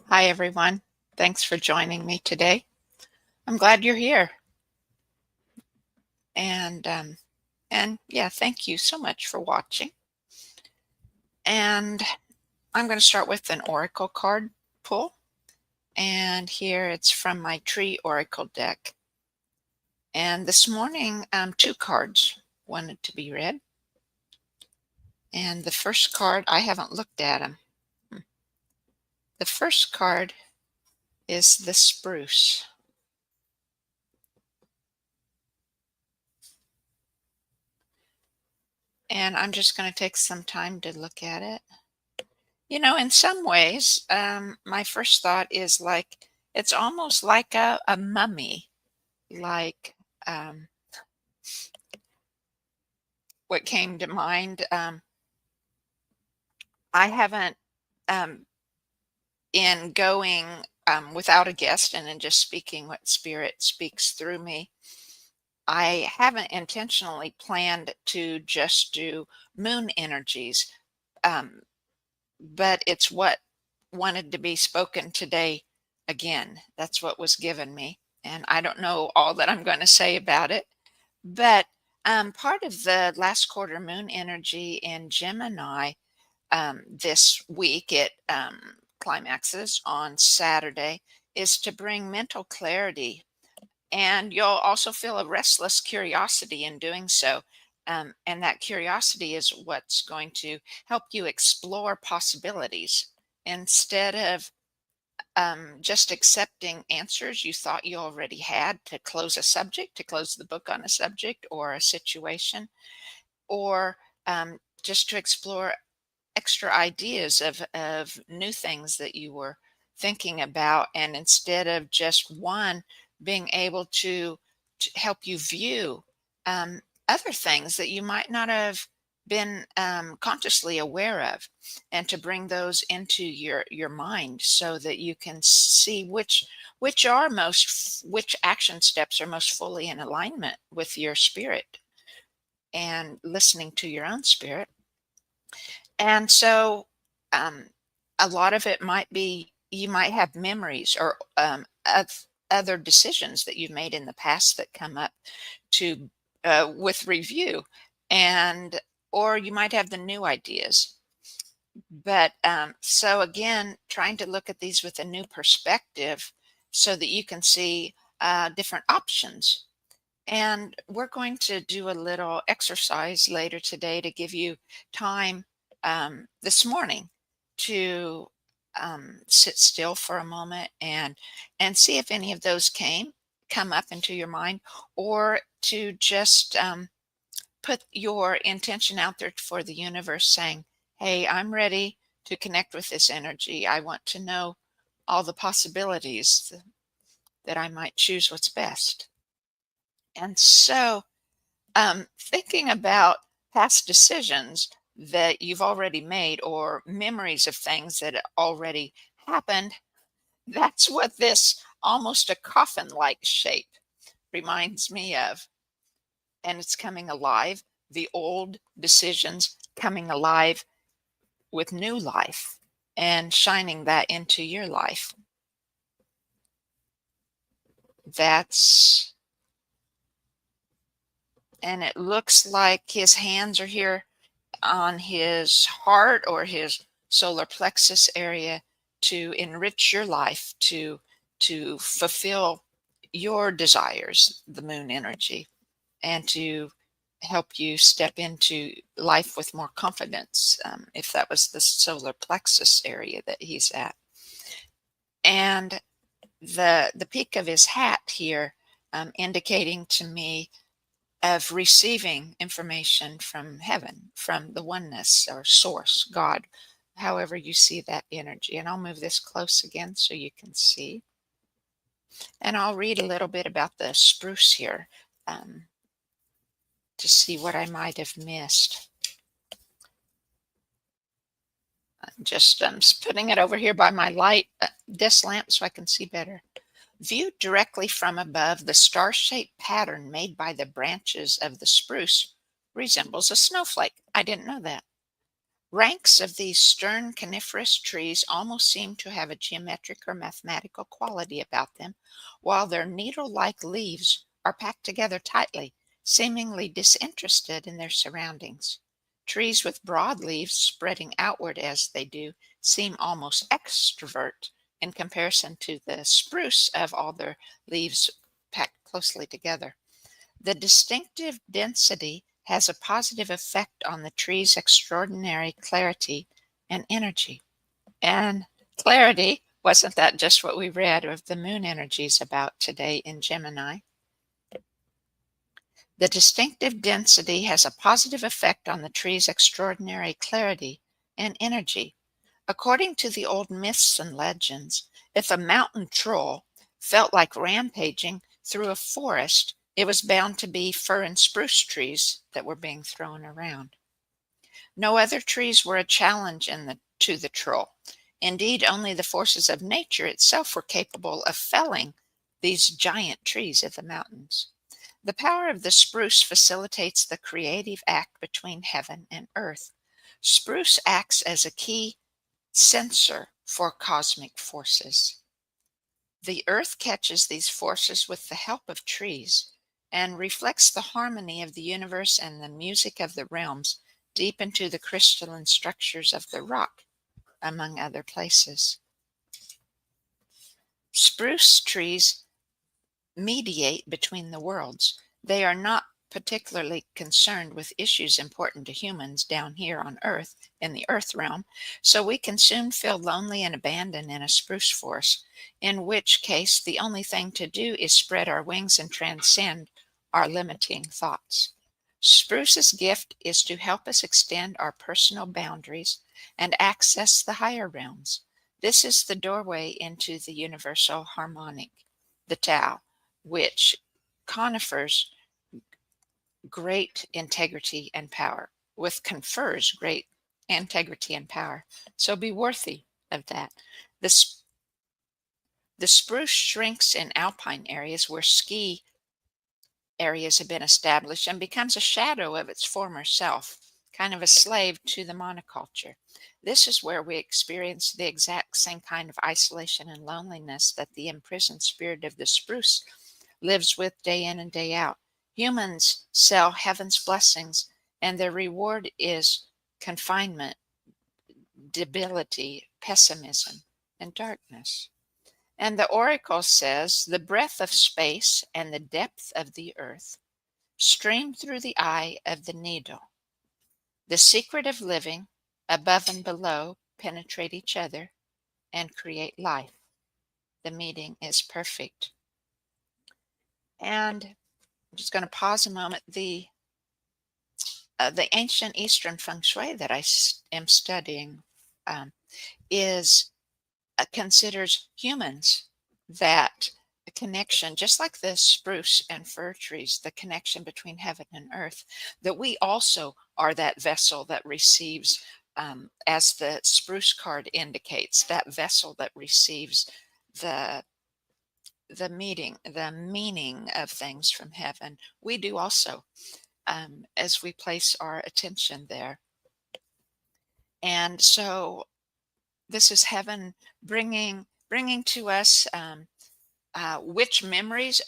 Hi, everyone. Thanks for joining me today. I'm glad you're here. And yeah, thank you so much for watching. And I'm going to start with an oracle card pull. And here it's from my tree oracle deck. And this morning, two cards wanted to be read. And the first card, I haven't looked at them. The first card is the spruce. And I'm just going to take some time to look at it. In some ways, my first thought is like it's almost like a mummy. Like what came to mind, I haven't, um, in going without a guest and in just speaking what spirit speaks through me, I haven't intentionally planned to just do moon energies, um, but it's what wanted to be spoken today again. That's what was given me. And I don't know all that I'm going to say about it, but part of the last quarter moon energy in Gemini this week, it climaxes on Saturday, is to bring mental clarity. And you'll also feel a restless curiosity in doing so. And that curiosity is what's going to help you explore possibilities instead of just accepting answers you thought you already had to close a subject, to close the book on a subject or a situation, or just to explore extra ideas of new things that you were thinking about. And instead of just one, being able to help you view um, other things that you might not have been consciously aware of, and to bring those into your mind so that you can see which action steps are most fully in alignment with your spirit and listening to your own spirit. And so, um, a lot of it might be you might have memories or of other decisions that you've made in the past that come up to with review, and or you might have the new ideas. But so again, trying to look at these with a new perspective so that you can see different options. And we're going to do a little exercise later today to give you time this morning to sit still for a moment and see if any of those come up into your mind, or to just put your intention out there for the universe, saying, "Hey, I'm ready to connect with this energy. I want to know all the possibilities that I might choose what's best." And so thinking about past decisions that you've already made or memories of things that already happened, that's what this almost a coffin like shape reminds me of. And it's coming alive, the old decisions coming alive with new life and shining that into your life. That's, and it looks like his hands are here on his heart or his solar plexus area to enrich your life, to fulfill your desires, the moon energy, and to help you step into life with more confidence, if that was the solar plexus area that he's at. And the peak of his hat here, indicating to me of receiving information from heaven, from the oneness or source, God, however you see that energy. And I'll move this close again so you can see. And I'll read a little bit about the spruce here, to see what I might have missed. I'm just putting it over here by my light desk lamp so I can see better. Viewed directly from above, the star-shaped pattern made by the branches of the spruce resembles a snowflake. I didn't know that. Ranks of these stern coniferous trees almost seem to have a geometric or mathematical quality about them, while their needle-like leaves are packed together tightly, seemingly disinterested in their surroundings. Trees with broad leaves spreading outward as they do seem almost extrovert in comparison to the spruce of all their leaves packed closely together. The distinctive density has a positive effect on the tree's extraordinary clarity and energy. And clarity, wasn't that just what we read of the moon energies about today in Gemini? The distinctive density has a positive effect on the tree's extraordinary clarity and energy. According to the old myths and legends, if a mountain troll felt like rampaging through a forest, it was bound to be fir and spruce trees that were being thrown around. No other trees were a challenge to the troll. Indeed, only the forces of nature itself were capable of felling these giant trees of the mountains. The power of the spruce facilitates the creative act between heaven and earth. Spruce acts as a key sensor for cosmic forces. The earth catches these forces with the help of trees and reflects the harmony of the universe and the music of the realms deep into the crystalline structures of the rock, among other places. Spruce trees mediate between the worlds. They are not particularly concerned with issues important to humans down here on Earth, in the Earth realm, so we can soon feel lonely and abandoned in a spruce forest, in which case the only thing to do is spread our wings and transcend our limiting thoughts. Spruce's gift is to help us extend our personal boundaries and access the higher realms. This is the doorway into the universal harmonic, the Tao, which confers great integrity and power, confers great integrity and power. So be worthy of that. The, the spruce shrinks in alpine areas where ski areas have been established and becomes a shadow of its former self, kind of a slave to the monoculture. This is where we experience the exact same kind of isolation and loneliness that the imprisoned spirit of the spruce lives with day in and day out. Humans sell heaven's blessings, and their reward is confinement, debility, pessimism, and darkness. And the oracle says, the breadth of space and the depth of the earth stream through the eye of the needle. The secret of living, above and below, penetrate each other and create life. The meeting is perfect. And I'm just going to pause a moment. The ancient Eastern feng shui that I am studying is considers humans that connection, just like the spruce and fir trees, the connection between heaven and earth, that we also are that vessel that receives, as the spruce card indicates, that vessel that receives the the meaning of things from heaven. We do also, as we place our attention there. And so this is heaven bringing to us which memories,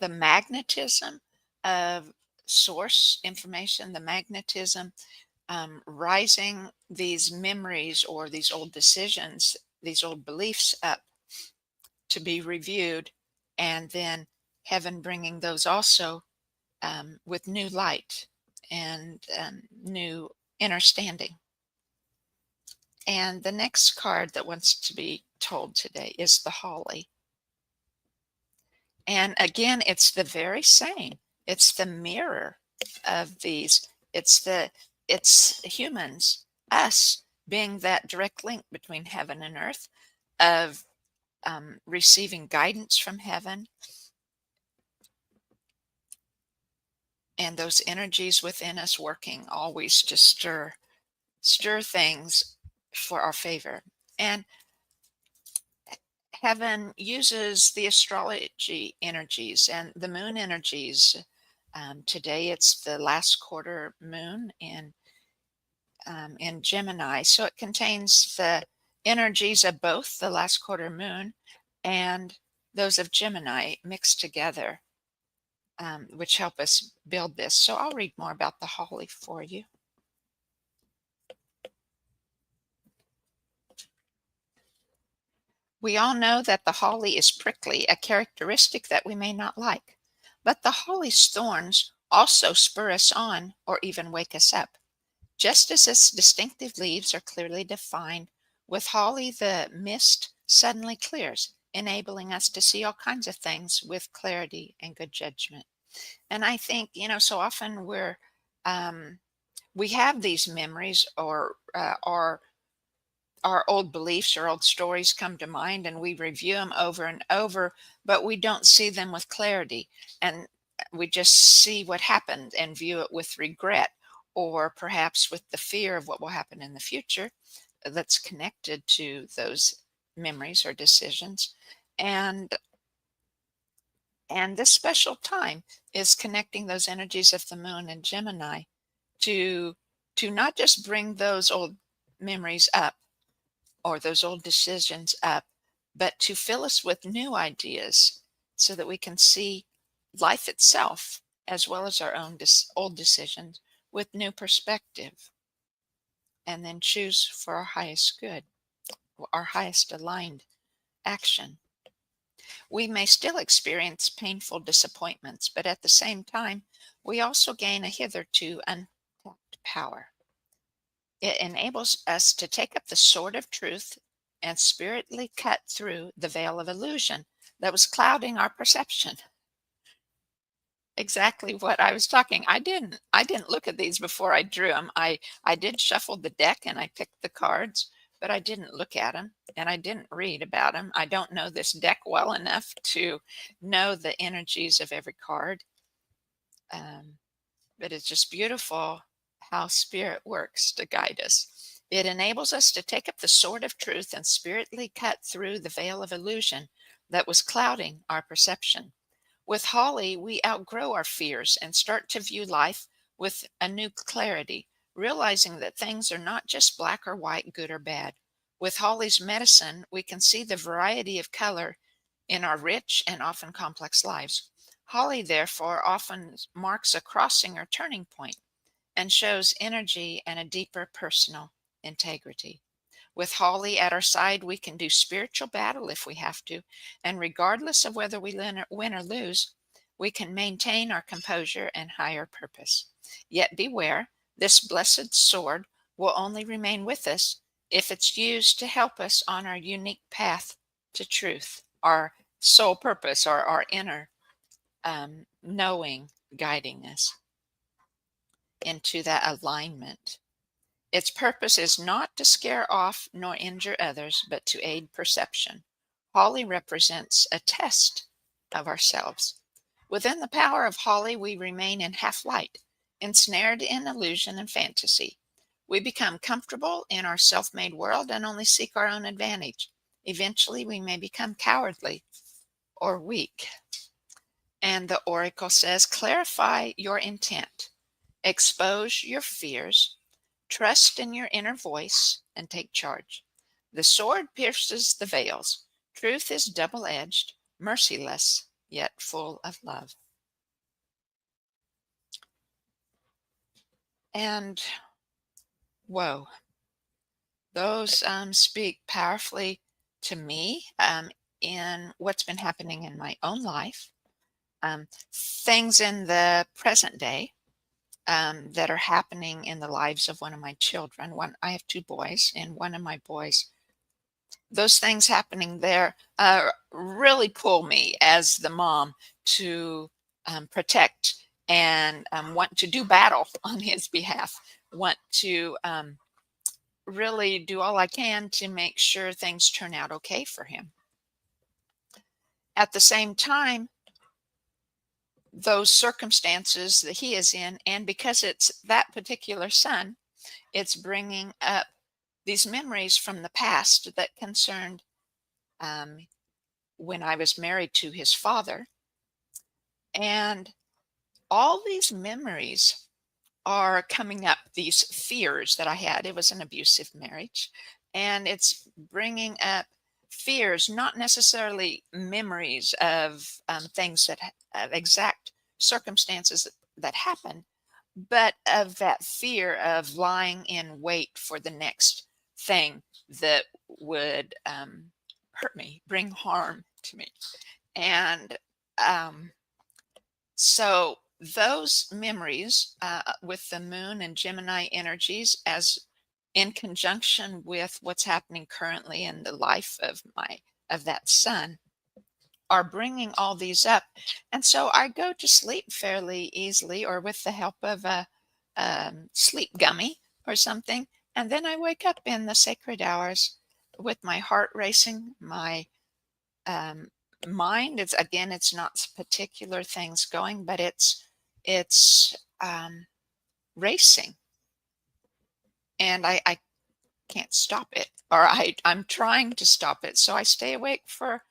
the magnetism of source information, the magnetism rising these memories or these old decisions, these old beliefs up to be reviewed, and then heaven bringing those also with new light and new understanding. And the next card that wants to be told today is the holly. And again, it's the very same. It's the mirror of these. It's humans, us being that direct link between heaven and earth, of receiving guidance from heaven, and those energies within us working always to stir things for our favor. And heaven uses the astrology energies and the moon energies. Today it's the last quarter moon in in Gemini. So it contains the energies of both the last quarter moon and those of Gemini mixed together, which help us build this. So I'll read more about the holly for you. We all know that the holly is prickly, a characteristic that we may not like. But the holly's thorns also spur us on or even wake us up. Just as its distinctive leaves are clearly defined, with holly the mist suddenly clears, enabling us to see all kinds of things with clarity and good judgment. And I think, so often we have these memories or our old beliefs or old stories come to mind and we review them over and over, but we don't see them with clarity. And we just see what happened and view it with regret or perhaps with the fear of what will happen in the future that's connected to those memories or decisions. And this special time is connecting those energies of the moon and Gemini to not just bring those old memories up or those old decisions up, but to fill us with new ideas so that we can see life itself as well as our own old decisions with new perspective, and then choose for our highest good, our highest aligned action. We may still experience painful disappointments, but at the same time, we also gain a hitherto untapped power. It enables us to take up the sword of truth and spiritly cut through the veil of illusion that was clouding our perception. Exactly what I was talking. I didn't look at these before I drew them. I did shuffle the deck and I picked the cards, but I didn't look at them and I didn't read about them. I don't know this deck well enough to know the energies of every card. Um, but it's just beautiful how spirit works to guide us. It enables us to take up the sword of truth and spiritly cut through the veil of illusion that was clouding our perception. With Holly, we outgrow our fears and start to view life with a new clarity, realizing that things are not just black or white, good or bad. With Holly's medicine, we can see the variety of color in our rich and often complex lives. Holly, therefore, often marks a crossing or turning point and shows energy and a deeper personal integrity. With Holly at our side, we can do spiritual battle if we have to, and regardless of whether we win or lose, we can maintain our composure and higher purpose. Yet beware, this blessed sword will only remain with us if it's used to help us on our unique path to truth, our soul purpose, or our inner knowing guiding us into that alignment. Its purpose is not to scare off nor injure others, but to aid perception. Holly represents a test of ourselves. Within the power of Holly, we remain in half light, ensnared in illusion and fantasy. We become comfortable in our self made world and only seek our own advantage. Eventually, we may become cowardly or weak. And the oracle says, clarify your intent, expose your fears, trust in your inner voice, and take charge. The sword pierces the veils. Truth is double-edged, merciless, yet full of love. And whoa, those speak powerfully to me in what's been happening in my own life, things in the present day that are happening in the lives of one of my children. I have two boys, and one of my boys, those things happening there really pull me as the mom to protect and want to do battle on his behalf, want to really do all I can to make sure things turn out okay for him. At the same time, those circumstances that he is in, and because it's that particular son, it's bringing up these memories from the past that concerned when I was married to his father. And all these memories are coming up, these fears that I had. It was an abusive marriage, and it's bringing up fears, not necessarily memories of things of exact circumstances that happen, but of that fear of lying in wait for the next thing that would hurt me, bring harm to me. And um, so those memories with the moon and Gemini energies, as in conjunction with what's happening currently in the life of that son, are bringing all these up. And so I go to sleep fairly easily, or with the help of a sleep gummy or something. And then I wake up in the sacred hours with my heart racing, my um, mind. It's again, it's not particular things going, but it's racing, and I can't stop it, or I'm trying to stop it. So I stay awake for.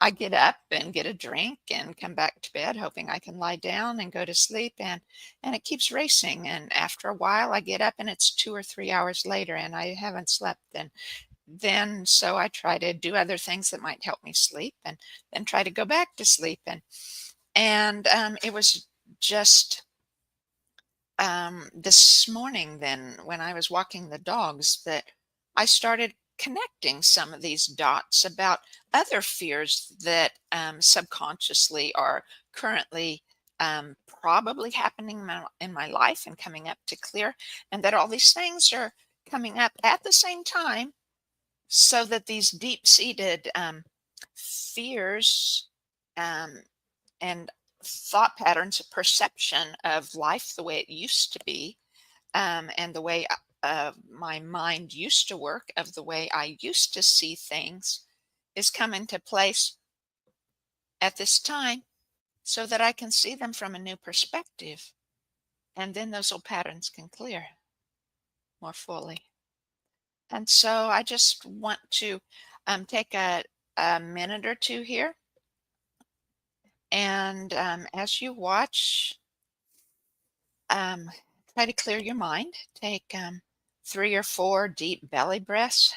I get up and get a drink and come back to bed, hoping I can lie down and go to sleep, and it keeps racing. And after a while, I get up and it's 2 or 3 hours later, and I haven't slept. And then so I try to do other things that might help me sleep, and then try to go back to sleep. And it was just this morning, then, when I was walking the dogs, that I started connecting some of these dots about other fears that subconsciously are currently probably happening in my life and coming up to clear, and that all these things are coming up at the same time, so that these deep-seated fears um, and thought patterns, perception of life the way it used to be, and the way my mind used to work, of the way I used to see things, is come into place at this time, so that I can see them from a new perspective. And then those old patterns can clear more fully. And so I just want to take a minute or two here. And as you watch, um, try to clear your mind. Take 3 or 4 deep belly breaths,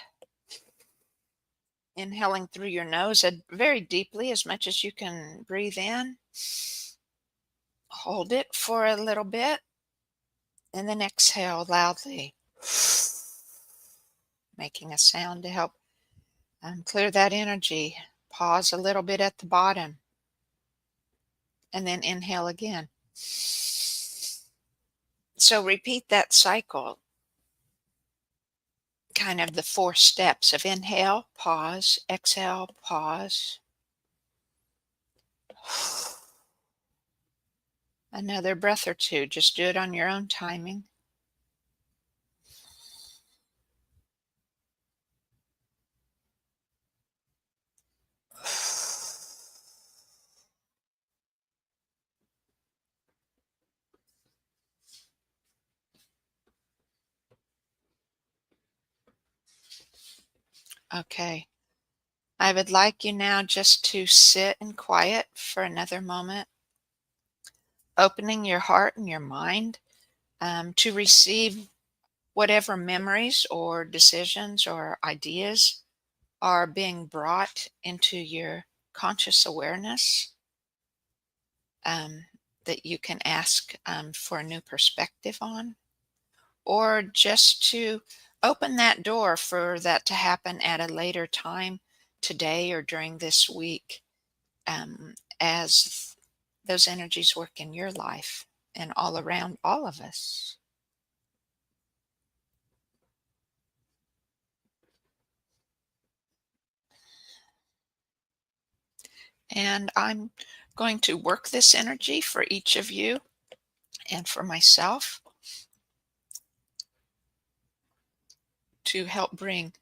inhaling through your nose very deeply, as much as you can breathe in. Hold it for a little bit, and then exhale loudly, making a sound to help clear that energy. Pause a little bit at the bottom, and then inhale again. So repeat that cycle, kind of the 4 steps of inhale, pause, exhale, pause. Another breath or two. Just do it on your own timing. Okay. I would like you now just to sit in quiet for another moment, opening your heart and your mind to receive whatever memories or decisions or ideas are being brought into your conscious awareness, um, that you can ask for a new perspective on, or just to open that door for that to happen at a later time, today or during this week, as those energies work in your life and all around all of us. And I'm going to work this energy for each of you and for myself to help bring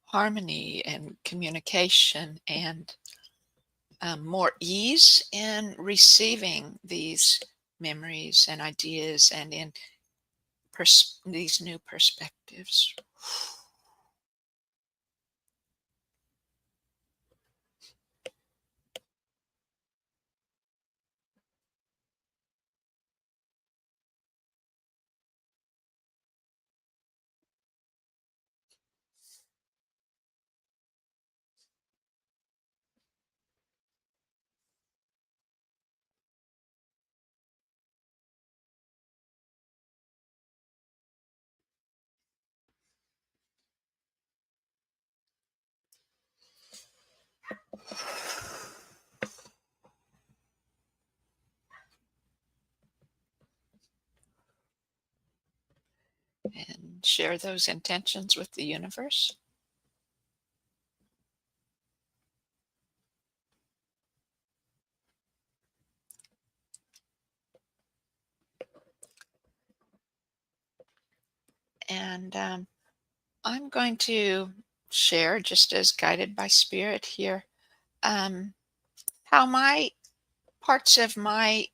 harmony and communication and more ease in receiving these memories and ideas, and in these new perspectives. share those intentions with the universe. And I'm going to share, just as guided by spirit here, um, how my parts of my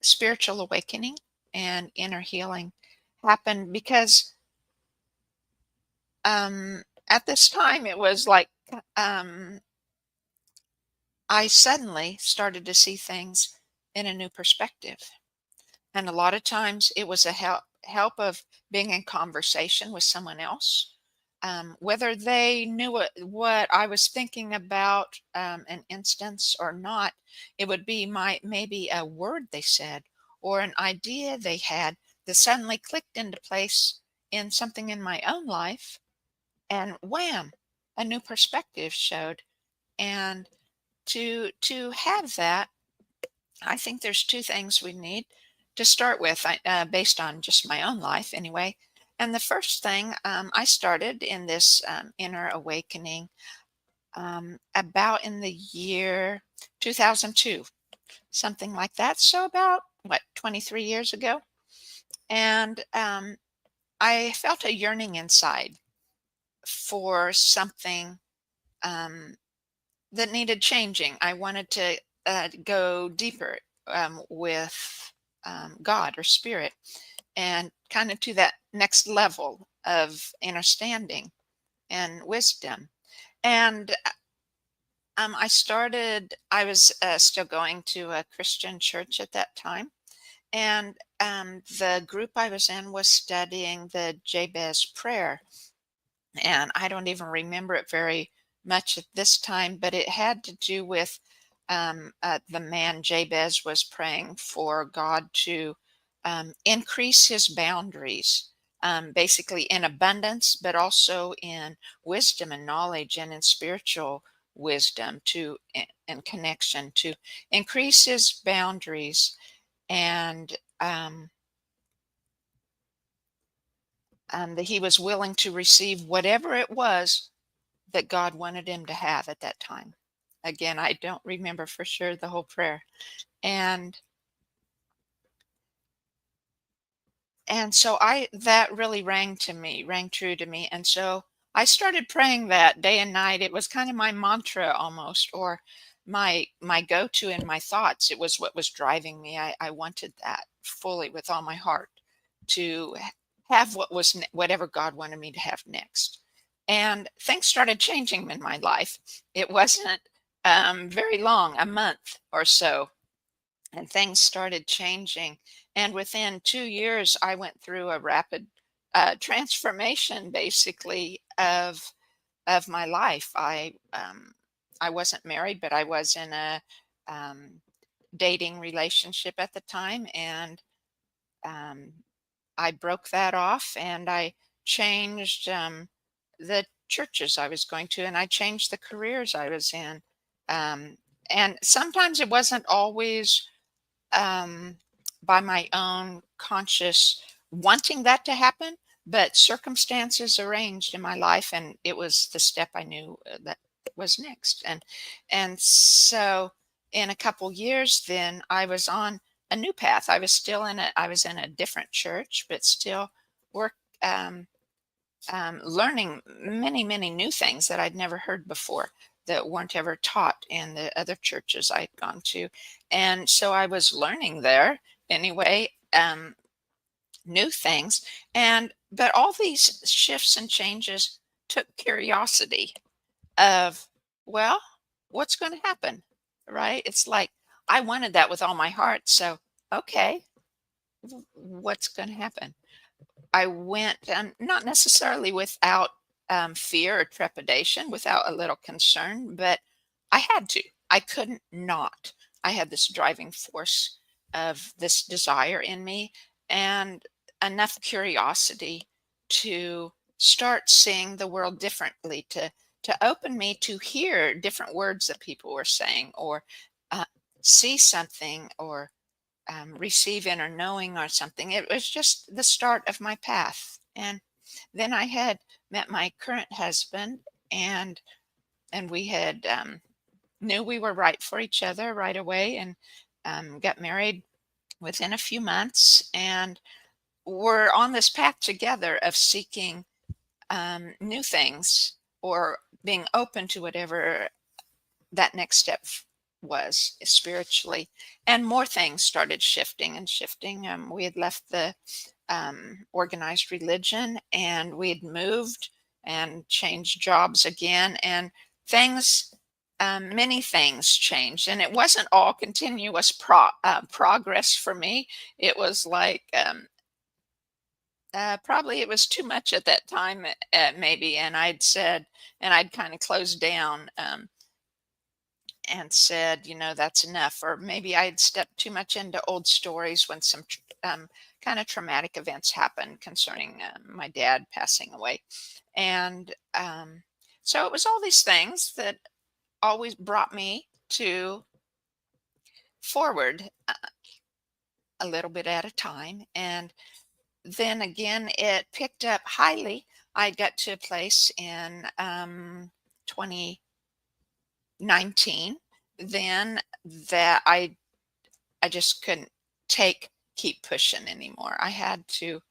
spiritual awakening and inner healing happened because at this time it was like um, I suddenly started to see things in a new perspective. And a lot of times it was a help of being in conversation with someone else, whether they knew what I was thinking about an instance or not. It would be maybe a word they said or an idea they had that suddenly clicked into place in something in my own life, and wham, a new perspective showed. And to have that, I think there's two things we need to start with, based on just my own life anyway. And the first thing, I started in this inner awakening about in the year 2002, something like that. So about what, 23 years ago. And I felt a yearning inside for something um, that needed changing. I wanted to go deeper with God or spirit, and kind of to that next level of understanding and wisdom. And I was still going to a Christian church at that time. And the group I was in was studying the Jabez prayer. And I don't even remember it very much at this time, but it had to do with the man Jabez was praying for God to increase his boundaries, basically in abundance, but also in wisdom and knowledge and in spiritual wisdom and connection, to increase his boundaries, and that he was willing to receive whatever it was that God wanted him to have at that time. Again, I don't remember for sure the whole prayer. And so I that really rang true to me. And so I started praying that day and night. It was kind of my mantra almost, or my go-to in my thoughts. It was what was driving me. I wanted that fully with all my heart, to have whatever God wanted me to have next. And things started changing in my life. It wasn't very long, a month or so, and things started changing. And within 2 years, I went through a rapid transformation, basically, of my life. I wasn't married, but I was in a um, dating relationship at the time, and um, I broke that off, and I changed the churches I was going to, and I changed the careers I was in. Um, and sometimes it wasn't always um, by my own conscious wanting that to happen, but circumstances arranged in my life, and it was the step I knew that was next. And so, in a couple years, then I was on a new path. I was in a different church, but still work. Learning many new things that I'd never heard before, that weren't ever taught in the other churches I'd gone to. And so I was learning there anyway, new things. But all these shifts and changes took curiosity of, well, what's going to happen? Right? It's like I wanted that with all my heart. So, okay, what's going to happen? I went, not necessarily without fear or trepidation, without a little concern, but I had to. I couldn't not. I had this driving force of this desire in me, and enough curiosity to start seeing the world differently, to open me to hear different words that people were saying, or uh, see something, or receive inner knowing or something. It was just the start of my path. And then I had met my current husband, and we had knew we were right for each other right away, and got married within a few months, and we're on this path together of seeking new things, or being open to whatever that next step was spiritually. And more things started shifting and shifting. We had left the organized religion, and we had moved and changed jobs again, and things, many things changed, and it wasn't all continuous progress for me. It was like, probably it was too much at that time, maybe, and I'd kind of closed down, and said, that's enough. Or maybe I had stepped too much into old stories when some kind of traumatic events happened concerning my dad passing away. And so it was all these things that always brought me to forward, a little bit at a time. And then again, it picked up highly. I got to a place in 2019 then that I just couldn't keep pushing anymore. I had to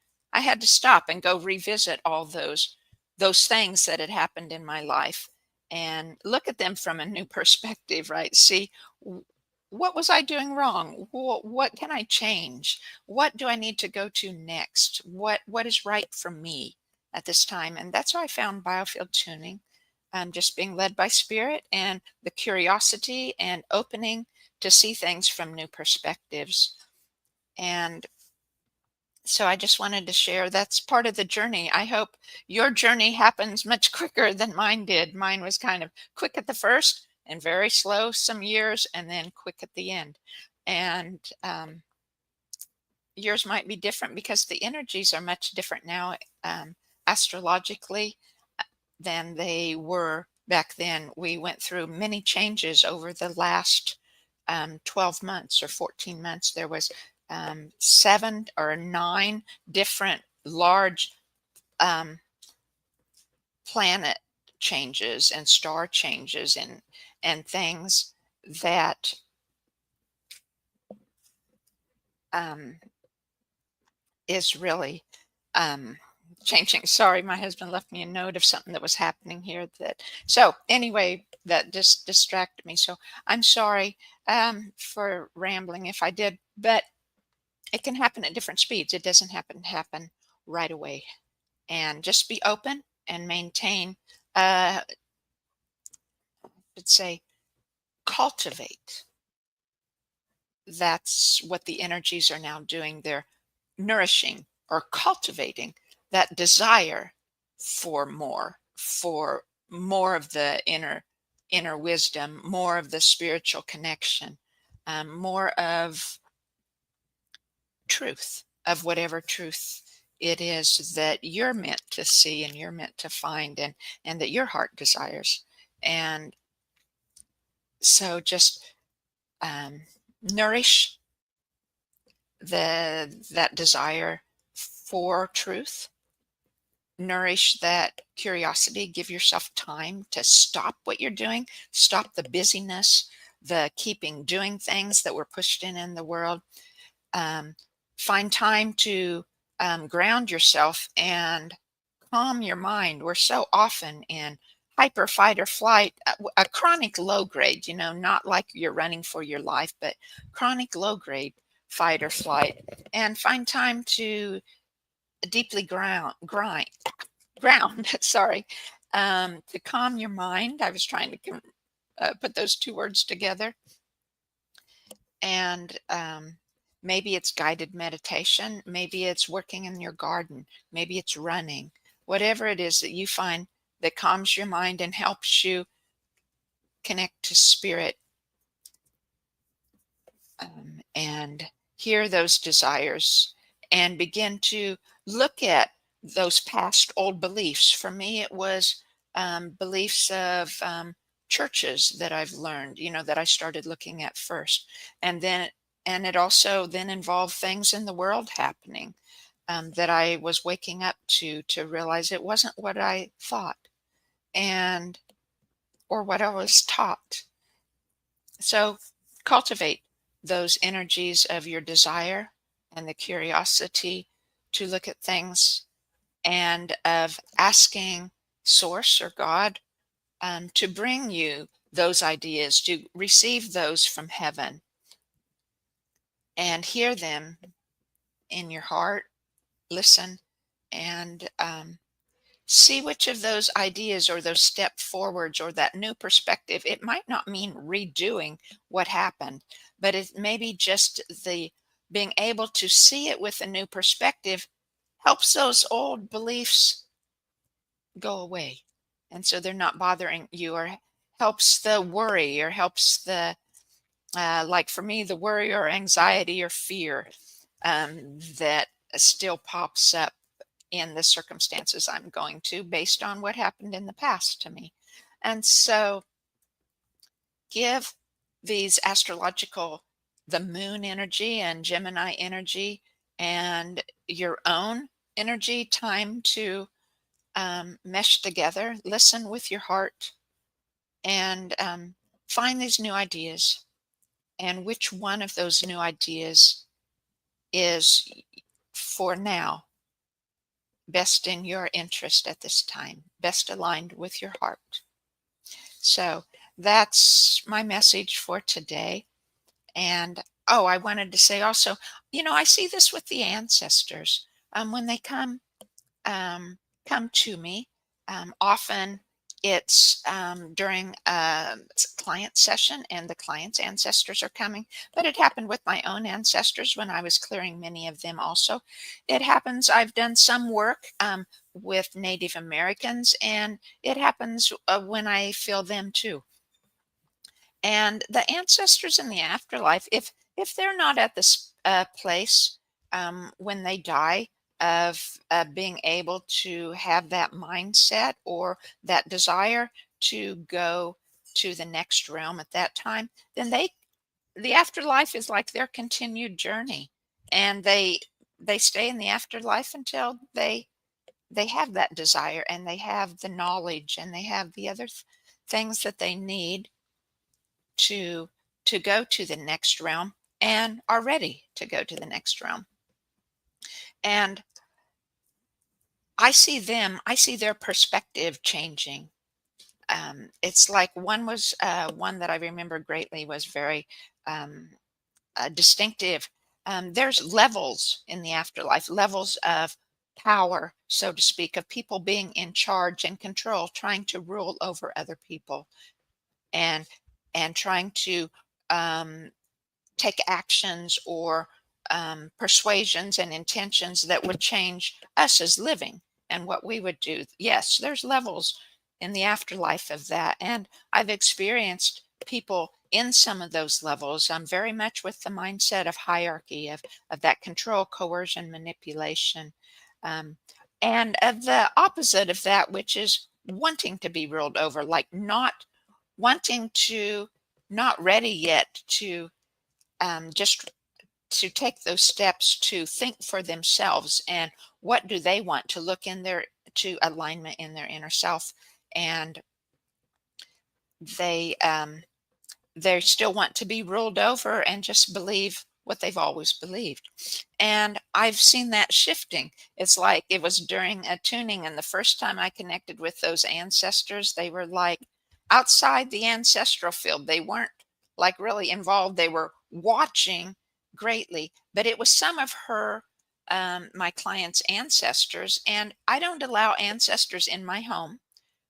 stop and go revisit all those things that had happened in my life, and look at them from a new perspective, right? See, what was I doing wrong? What can I change? What do I need to go to next? What is right for me at this time? And that's how I found biofield tuning. Just being led by spirit, and the curiosity and opening to see things from new perspectives. And so I just wanted to share that's part of the journey. I hope your journey happens much quicker than mine did. Mine was kind of quick at the first and very slow some years, and then quick at the end. And yours might be different because the energies are much different now, astrologically, than they were back then. We went through many changes over the last 12 months or 14 months. There was 7 or 9 different large um, planet changes and star changes, and things that um, is really um, changing. Sorry, my husband left me a note of something that was happening here. So anyway, that just distracted me. So I'm sorry for rambling if I did, but it can happen at different speeds. It doesn't happen right away. And just be open and maintain, let's say, cultivate. That's what the energies are now doing. They're nourishing or cultivating that desire for more of the inner wisdom, more of the spiritual connection, more of truth, of whatever truth it is that you're meant to see and you're meant to find, and that your heart desires. And so just nourish that desire for truth, nourish that curiosity, give yourself time to stop what you're doing, stop the busyness, the keeping doing things that we're pushed in the world. um, Find time to ground yourself and calm your mind. We're so often in hyper fight or flight, a chronic low grade, not like you're running for your life, but chronic low grade fight or flight. And find time to deeply ground, sorry, to calm your mind. I was trying to put those two words together. And maybe it's guided meditation, maybe it's working in your garden, maybe it's running, whatever it is that you find that calms your mind and helps you connect to spirit, and hear those desires, and begin to look at those past old beliefs. For me, it was beliefs of churches that I've learned, that I started looking at first. And it also then involved things in the world happening. that I was waking up to realize it wasn't what I thought and or what I was taught. So cultivate those energies of your desire and the curiosity to look at things and of asking Source or God to bring you those ideas, to receive those from heaven and hear them in your heart, listen, and see which of those ideas or those step forwards or that new perspective. It might not mean redoing what happened, but it may be just the being able to see it with a new perspective helps those old beliefs go away. And so they're not bothering you, or helps the worry, or helps the, like for me, the worry or anxiety or fear that still pops up in the circumstances I'm going to based on what happened in the past to me. And so give these astrological, the moon energy and Gemini energy and your own energy time to mesh together. Listen with your heart and find these new ideas and which one of those new ideas is for now best in your interest at this time, best aligned with your heart. So that's my message for today. And oh, I wanted to say also, I see this with the ancestors. When they um, come to me. Often it's during a client session and the client's ancestors are coming, but it happened with my own ancestors when I was clearing many of them also. It happens, I've done some work with Native Americans, and it happens when I feel them too. And the ancestors in the afterlife, if they're not at this place when they die of being able to have that mindset or that desire to go to the next realm at that time, then the afterlife is like their continued journey, and they stay in the afterlife until they have that desire and they have the knowledge and they have the other things that they need to go to the next realm and are ready to go to the next realm. And I see their perspective changing. It's like one that I remember greatly was very um, distinctive. There's levels in the afterlife, levels of power, so to speak, of people being in charge and control, trying to rule over other people and trying to um, take actions or persuasions and intentions that would change us as living and what we would do. Yes, there's levels in the afterlife of that. And I've experienced people in some of those levels. I'm very much with the mindset of hierarchy, of that control, coercion, manipulation. Um, and of the opposite of that, which is wanting to be ruled over, like not wanting to, not ready yet to just to take those steps to think for themselves and what do they want to look in their to alignment in their inner self, and they they still want to be ruled over and just believe what they've always believed. And I've seen that shifting. It's like it was during a tuning, and the first time I connected with those ancestors, they were like outside the ancestral field. They weren't like really involved. They were watching greatly, but it was some of my client's ancestors. And I don't allow ancestors in my home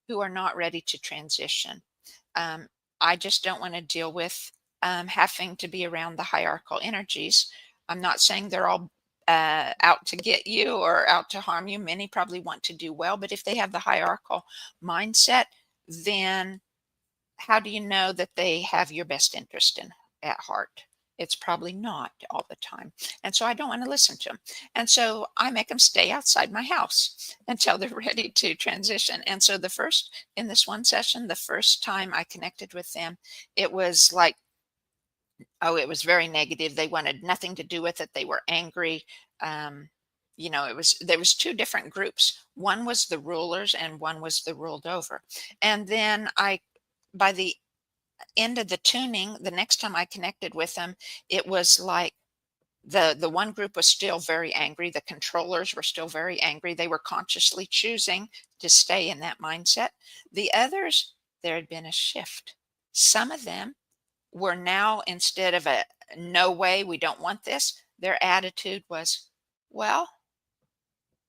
who are not ready to transition. Um, I just don't want to deal with having to be around the hierarchical energies. I'm not saying they're all out to get you or out to harm you. Many probably want to do well, but if they have the hierarchical mindset, then how do you know that they have your best interest at heart? It's probably not all the time. And so I don't want to listen to them. And so I make them stay outside my house until they're ready to transition. And so in this one session, the first time I connected with them, it was like, oh, it was very negative. They wanted nothing to do with it. They were angry. Um, there was two different groups. One was the rulers and one was the ruled over. And then by the end of the tuning, the next time I connected with them, it was like the one group was still very angry. The controllers were still very angry. They were consciously choosing to stay in that mindset. The others, there had been a shift. Some of them were now, instead of a no way, we don't want this, their attitude was, well,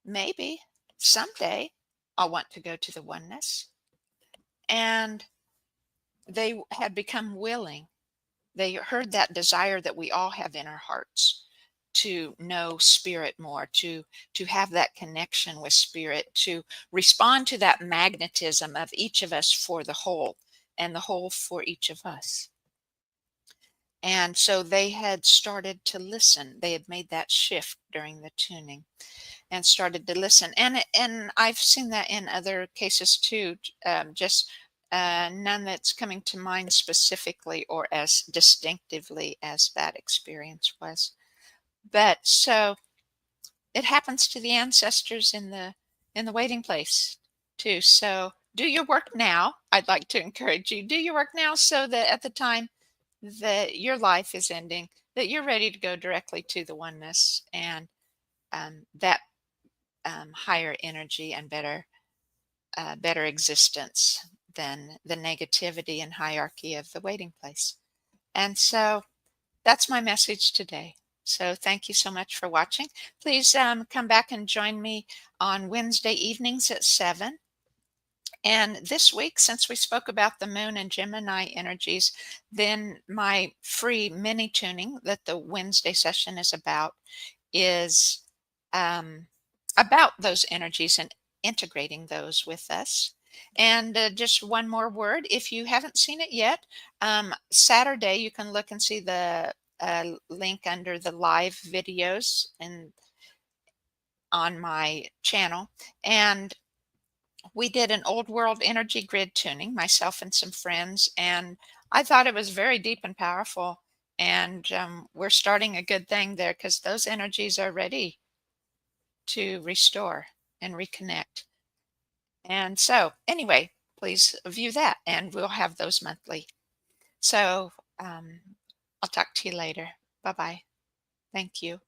maybe someday I'll want to go to the oneness. And they had become willing. They heard that desire that we all have in our hearts to know spirit more, to have that connection with spirit, to respond to that magnetism of each of us for the whole, and the whole for each of us. And so they had started to listen. They had made that shift during the tuning and started to listen. And I've seen that in other cases too, just none that's coming to mind specifically or as distinctively as that experience was. But so it happens to the ancestors in the waiting place too. So do your work now. I'd like to encourage you, do your work now, so that at the time that your life is ending, that you're ready to go directly to the oneness, and that higher energy and better existence than the negativity and hierarchy of the waiting place. And so that's my message today. So thank you so much for watching. Please come back and join me on Wednesday evenings at 7. And this week, since we spoke about the moon and Gemini energies, then my free mini tuning that the Wednesday session is is about those energies and integrating those with us. And just one more word, if you haven't seen it yet, Saturday you can look and see the link under the live videos and on my channel. And we did an old world energy grid tuning, myself and some friends, and I thought it was very deep and powerful. And we're starting a good thing there, because those energies are ready to restore and reconnect. And so anyway, please view that, and we'll have those monthly. So I'll talk to you later. Bye-bye. Thank you.